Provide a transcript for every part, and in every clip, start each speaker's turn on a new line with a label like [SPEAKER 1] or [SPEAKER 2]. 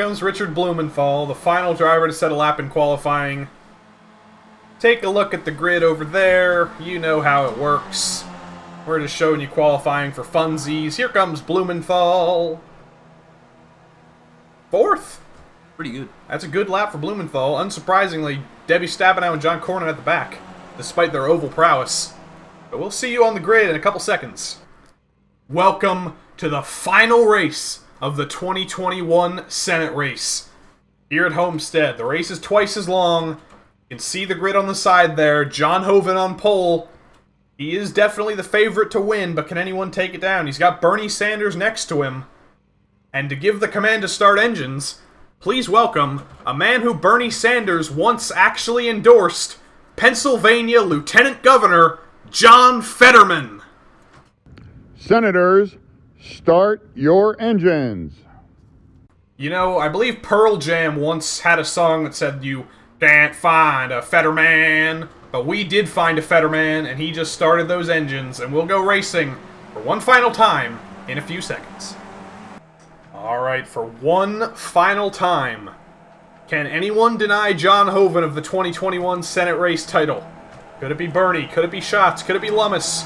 [SPEAKER 1] comes Richard Blumenthal, the final driver to set a lap in qualifying. Take a look at the grid over there. You know how it works. We're just showing you qualifying for funsies. Here comes Blumenthal. Fourth.
[SPEAKER 2] Pretty good.
[SPEAKER 1] That's a good lap for Blumenthal. Unsurprisingly, Debbie Stabenow and John Cornyn at the back, despite their oval prowess. But we'll see you on the grid in a couple seconds. Welcome to the final race of the 2021 Senate race. Here at Homestead, the race is twice as long. You can see the grid on the side there. John Hoven on pole. He is definitely the favorite to win, but can anyone take it down? He's got Bernie Sanders next to him. And to give the command to start engines, please welcome a man who Bernie Sanders once actually endorsed, Pennsylvania Lieutenant Governor John Fetterman.
[SPEAKER 3] Senators, start your engines.
[SPEAKER 1] You know, I believe Pearl Jam once had a song that said, "You can't find a Fetterman." But we did find a Fetterman, and he just started those engines, and we'll go racing for one final time in a few seconds. Alright, for one final time, can anyone deny John Hoven of the 2021 Senate race title? Could it be Bernie? Could it be Schatz? Could it be Lummis?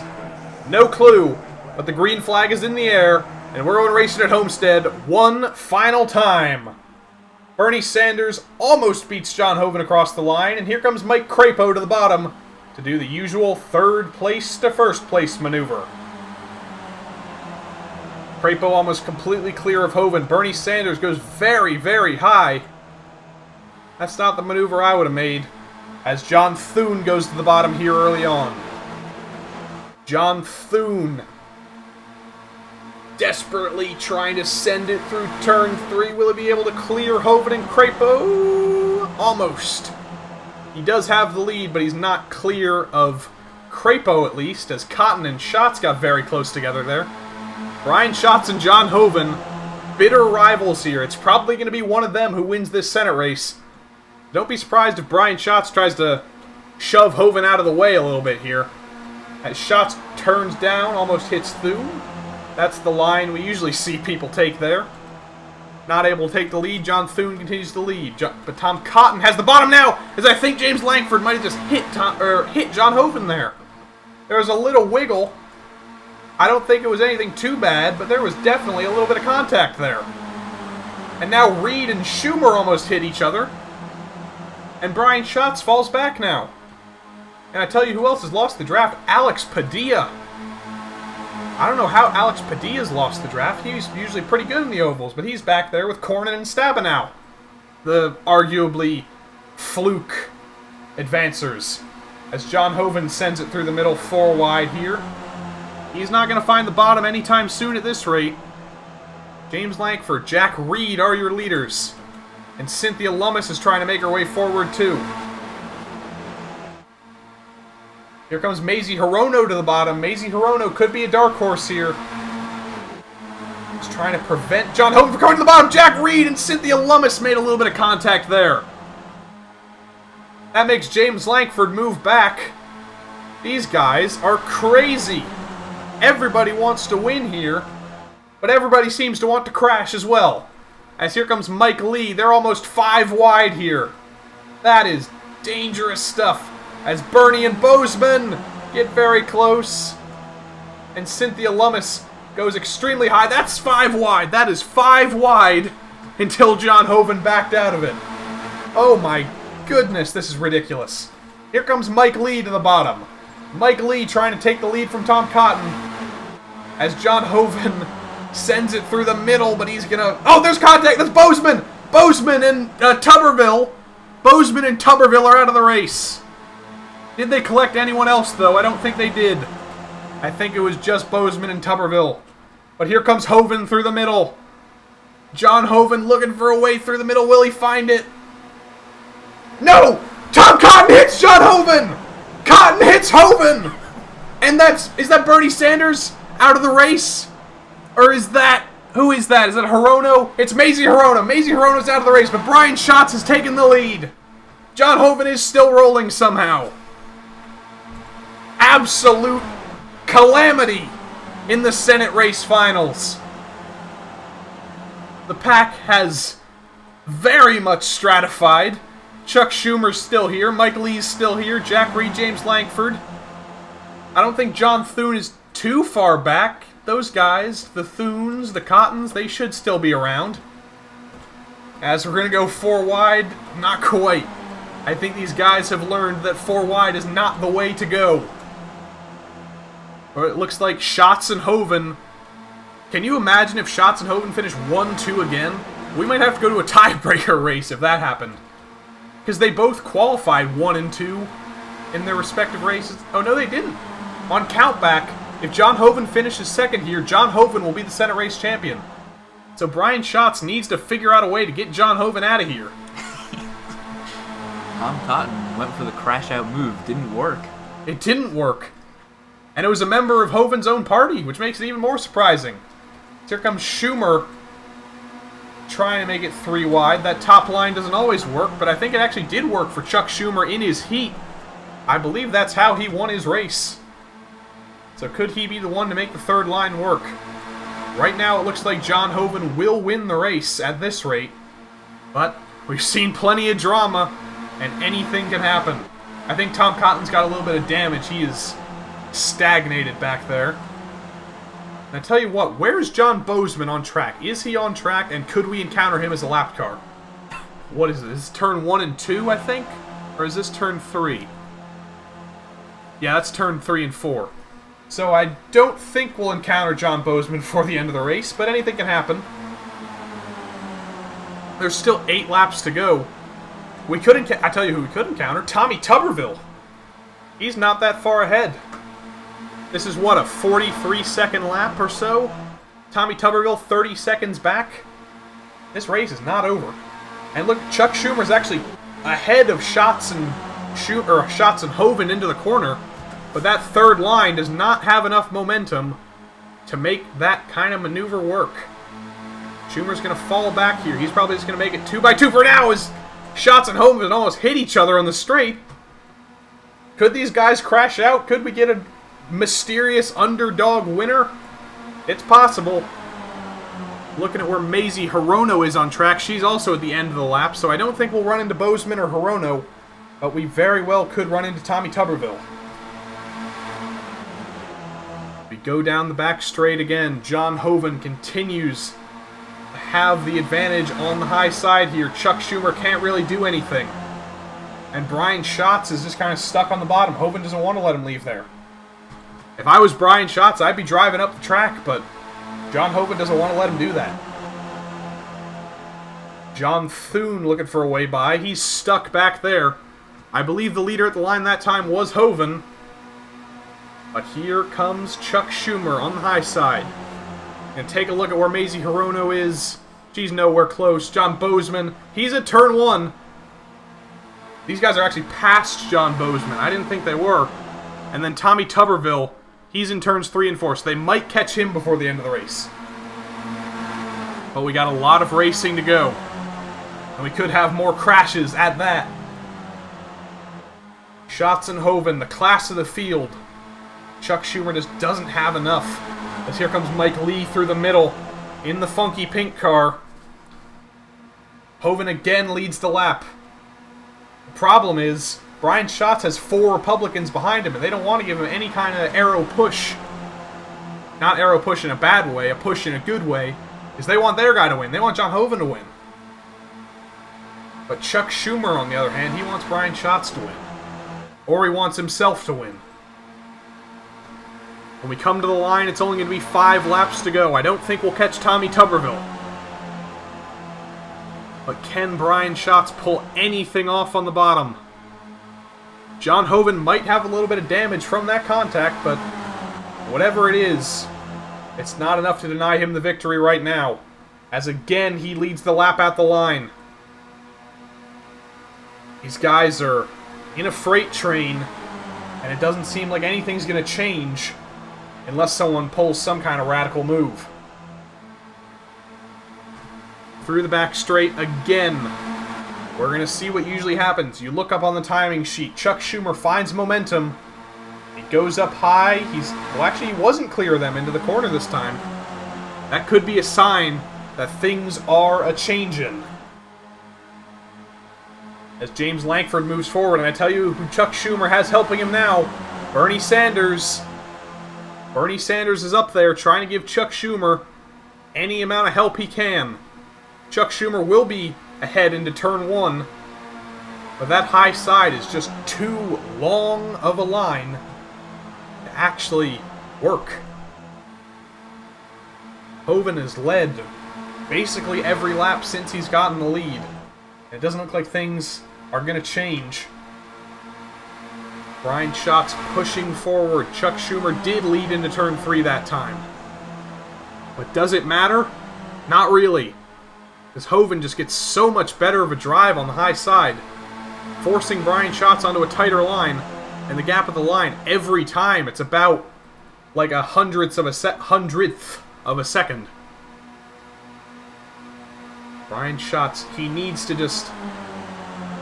[SPEAKER 1] No clue, but the green flag is in the air, and we're going racing at Homestead one final time. Bernie Sanders almost beats John Hoven across the line, and here comes Mike Crapo to the bottom to do the usual third place to first place maneuver. Crapo almost completely clear of Hoven. Bernie Sanders goes very, very high. That's not the maneuver I would have made, as John Thune goes to the bottom here early on. John Thune desperately trying to send it through turn 3. Will he be able to clear Hoven and Crapo? Almost. He does have the lead, but he's not clear of Crapo at least, as Cotton and Schatz got very close together there. Brian Schatz and John Hoven, bitter rivals here. It's probably going to be one of them who wins this Senate race. Don't be surprised if Brian Schatz tries to shove Hoven out of the way a little bit here. As Schatz turns down, almost hits Thune. That's the line we usually see people take there. Not able to take the lead. John Thune continues to lead. But Tom Cotton has the bottom now, as I think James Langford might have just hit John Hoven there. There was a little wiggle. I don't think it was anything too bad, but there was definitely a little bit of contact there. And now Reed and Schumer almost hit each other. And Brian Schatz falls back now. And I tell you who else has lost the draft. Alex Padilla. I don't know how Alex Padilla's lost the draft. He's usually pretty good in the ovals, but he's back there with Cornyn and Stabenow, the arguably fluke advancers. As John Hoven sends it through the middle 4 wide here. He's not going to find the bottom anytime soon at this rate. James Langford, Jack Reed are your leaders. And Cynthia Lummis is trying to make her way forward too. Here comes Mazie Hirono to the bottom. Mazie Hirono could be a dark horse here. He's trying to prevent John Hoven from coming to the bottom. Jack Reed and Cynthia Lummis made a little bit of contact there. That makes James Langford move back. These guys are crazy. Everybody wants to win here, but everybody seems to want to crash as well. As here comes Mike Lee. They're almost 5 wide here. That is dangerous stuff. As Bernie and Bozeman get very close. And Cynthia Lummis goes extremely high. That's 5 wide. That is 5 wide until John Hoven backed out of it. Oh my goodness, this is ridiculous. Here comes Mike Lee to the bottom. Mike Lee trying to take the lead from Tom Cotton. As John Hoven sends it through the middle, but he's gonna... Oh, there's contact! That's Bozeman! Bozeman and Tuberville. Bozeman and Tuberville are out of the race. Did they collect anyone else, though? I don't think they did. I think it was just Bozeman and Tuberville. But here comes Hoven through the middle. John Hoven looking for a way through the middle. Will he find it? No! Tom Cotton hits John Hoven! Cotton hits Hoven! And is that Bernie Sanders out of the race? Or is that... Who is that? Is that Hirono? It's Mazie Hirono. Mazie Hirono's out of the race, but Brian Schatz has taken the lead. John Hoven is still rolling somehow. Absolute calamity in the Senate race finals. The pack has very much stratified. Chuck Schumer's still here. Mike Lee's still here. Jack Reed, James Langford. I don't think John Thune is too far back. Those guys, the Thunes, the Cottons, they should still be around. As we're going to go 4 wide, not quite. I think these guys have learned that 4 wide is not the way to go. Or it looks like Schatz and Hoven. Can you imagine if Schatz and Hoven finish 1-2 again? We might have to go to a tiebreaker race if that happened. Because they both qualified 1 and 2 in their respective races. Oh, no, they didn't. On countback, if John Hoven finishes second here, John Hoven will be the Senate race champion. So Brian Schatz needs to figure out a way to get John Hoven out of here.
[SPEAKER 2] Tom Cotton went for the crash-out move. Didn't work.
[SPEAKER 1] It didn't work. And it was a member of Hoven's own party, which makes it even more surprising. So here comes Schumer trying to make it 3 wide. That top line doesn't always work, but I think it actually did work for Chuck Schumer in his heat. I believe that's how he won his race. So could he be the one to make the 3rd line work? Right now it looks like John Hoven will win the race at this rate. But we've seen plenty of drama, and anything can happen. I think Tom Cotton's got a little bit of damage. He is stagnated back there. And I tell you what, where's John Bozeman on track? Is he on track, and could we encounter him as a lap car? What is this? Is this turn 1 and 2, I think? Or is this turn 3? Yeah, that's turn 3 and 4. So I don't think we'll encounter John Bozeman before the end of the race, but anything can happen. There's still 8 laps to go. We could I tell you who we could encounter. Tommy Tuberville. He's not that far ahead. This is what, a 43-second lap or so? Tommy Tuberville 30 seconds back. This race is not over. And look, Chuck Schumer's actually ahead of Schatz and Hoven into the corner. But that 3rd line does not have enough momentum to make that kind of maneuver work. Schumer's going to fall back here. He's probably just going to make it 2x2 for now as Schatz and Hoven almost hit each other on the straight. Could these guys crash out? Could we get a mysterious underdog winner? It's possible. Looking at where Mazie Hirono is on track, she's also at the end of the lap, so I don't think we'll run into Bozeman or Hirono, but we very well could run into Tommy Tuberville. We go down the back straight again. John Hoven continues to have the advantage on the high side here. Chuck Schumer can't really do anything. And Brian Schatz is just kind of stuck on the bottom. Hoven doesn't want to let him leave there. If I was Brian Schatz, I'd be driving up the track, but John Hoven doesn't want to let him do that. John Thune looking for a way by. He's stuck back there. I believe the leader at the line that time was Hoven. But here comes Chuck Schumer on the high side. And take a look at where Mazie Hirono is. She's nowhere close. John Bozeman, he's at turn 1. These guys are actually past John Bozeman. I didn't think they were. And then Tommy Tuberville, he's in turns 3 and 4, so they might catch him before the end of the race. But we got a lot of racing to go. And we could have more crashes at that. Schatz and Hoven, the class of the field. Chuck Schumer just doesn't have enough. As here comes Mike Lee through the middle in the funky pink car. Hoven again leads the lap. The problem is, Brian Schatz has 4 Republicans behind him, and they don't want to give him any kind of arrow push. Not arrow push in a bad way, a push in a good way, is they want their guy to win. They want John Hoven to win. But Chuck Schumer, on the other hand, he wants Brian Schatz to win. Or he wants himself to win. When we come to the line, it's only going to be 5 laps to go. I don't think we'll catch Tommy Tuberville. But can Brian Schatz pull anything off on the bottom? John Hoven might have a little bit of damage from that contact, but whatever it is, it's not enough to deny him the victory right now. As again, he leads the lap at the line. These guys are in a freight train, and it doesn't seem like anything's going to change unless someone pulls some kind of radical move. Through the back straight again. We're going to see what usually happens. You look up on the timing sheet. Chuck Schumer finds momentum. He goes up high. Well, actually, he wasn't clear of them into the corner this time. That could be a sign that things are a-changin'. as James Lankford moves forward. And I tell you who Chuck Schumer has helping him now. Bernie Sanders. Bernie Sanders is up there trying to give Chuck Schumer any amount of help he can. Chuck Schumer will be ahead into turn 1. But that high side is just too long of a line to actually work. Hoven has led basically every lap since he's gotten the lead. It doesn't look like things are going to change. Brian Schatz pushing forward. Chuck Schumer did lead into turn 3 that time. But does it matter? Not really. Because Hoven just gets so much better of a drive on the high side, forcing Brian Schatz onto a tighter line, and the gap of the line every time. It's about like a hundredth of a second. Brian Schatz, he needs to just...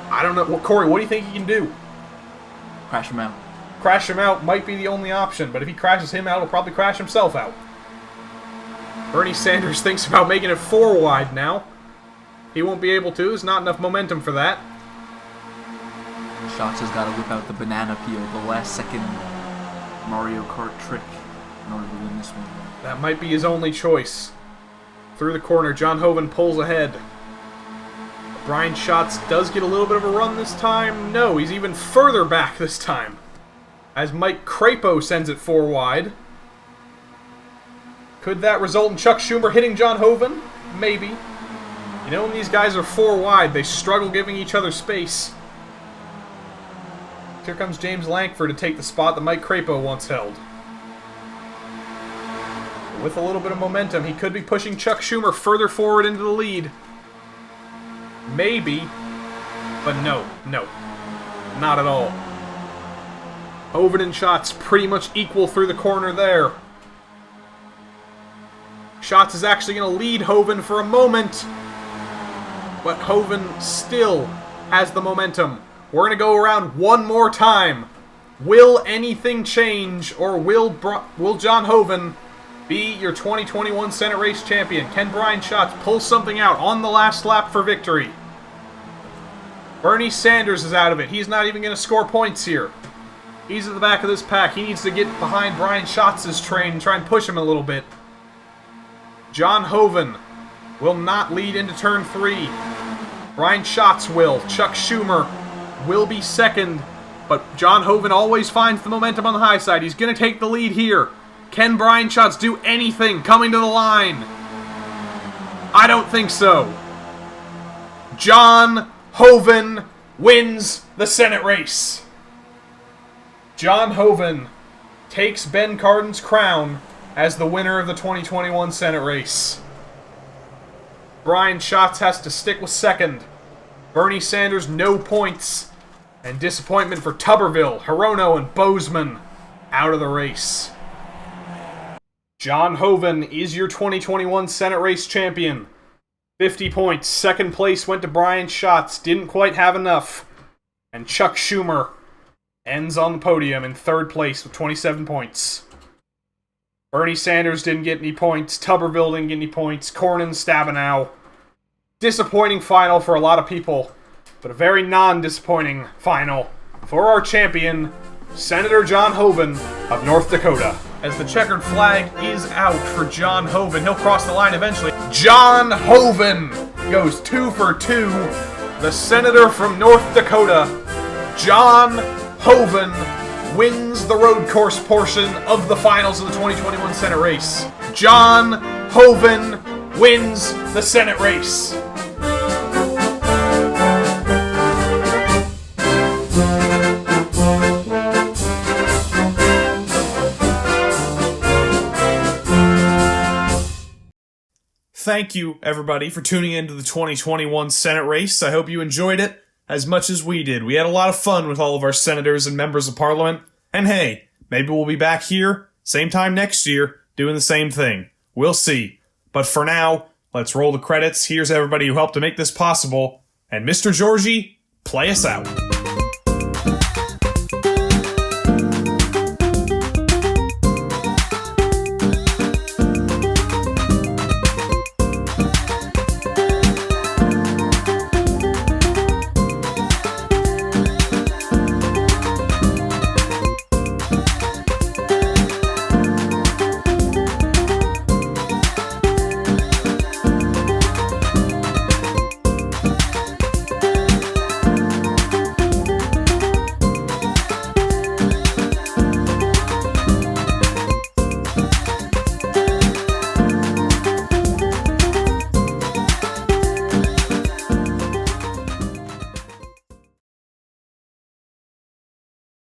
[SPEAKER 1] I don't know. Well, Corey, what do you think he can do?
[SPEAKER 2] Crash him out.
[SPEAKER 1] Crash him out might be the only option, but if he crashes him out, he'll probably crash himself out. Bernie Sanders thinks about making it 4 wide now. He won't be able to. There's not enough momentum for that.
[SPEAKER 2] Schatz has got to whip out the banana peel, the last second Mario Kart trick, in order to win this one.
[SPEAKER 1] That might be his only choice. Through the corner, John Hoven pulls ahead. Brian Schatz does get a little bit of a run this time. No, he's even further back this time, as Mike Crapo sends it 4 wide. Could that result in Chuck Schumer hitting John Hoven? Maybe. You know, when these guys are 4 wide, they struggle giving each other space. Here comes James Lankford to take the spot that Mike Crapo once held. With a little bit of momentum, he could be pushing Chuck Schumer further forward into the lead. Maybe. But no. Not at all. Hoven and Schatz pretty much equal through the corner there. Schatz is actually going to lead Hoven for a moment. But Hoven still has the momentum. We're going to go around one more time. Will anything change, or will John Hoven be your 2021 Senate Race champion? Can Brian Schatz pull something out on the last lap for victory? Bernie Sanders is out of it. He's not even going to score points here. He's at the back of this pack. He needs to get behind Brian Schatz's train and try and push him a little bit. John Hoven will not lead into turn 3. Brian Schatz will. Chuck Schumer will be second, but John Hoven always finds the momentum on the high side. He's going to take the lead here. Can Brian Schatz do anything coming to the line? I don't think so. John Hoven wins the Senate race. John Hoven takes Ben Cardin's crown as the winner of the 2021 Senate race. Brian Schatz has to stick with second. Bernie Sanders, no points. And disappointment for Tuberville, Hirono, and Bozeman out of the race. John Hoven is your 2021 Senate race champion. 50 points. Second place went to Brian Schatz. Didn't quite have enough. And Chuck Schumer ends on the podium in third place with 27 points. Bernie Sanders didn't get any points. Tuberville didn't get any points. Cornyn, Stabenow. Disappointing final for a lot of people, but a very non-disappointing final for our champion, Senator John Hoven of North Dakota. As the checkered flag is out for John Hoven, he'll cross the line eventually. John Hoven goes 2 for 2. The senator from North Dakota, John Hoven, wins the road course portion of the finals of the 2021 Senate race. John Hoven wins the Senate race. Thank you, everybody, for tuning into the 2021 Senate race. I hope you enjoyed it as much as we did. We had a lot of fun with all of our senators and members of parliament. And hey, maybe we'll be back here, same time next year, doing the same thing. We'll see. But for now, let's roll the credits. Here's everybody who helped to make this possible. And Mr. Georgie, play us out.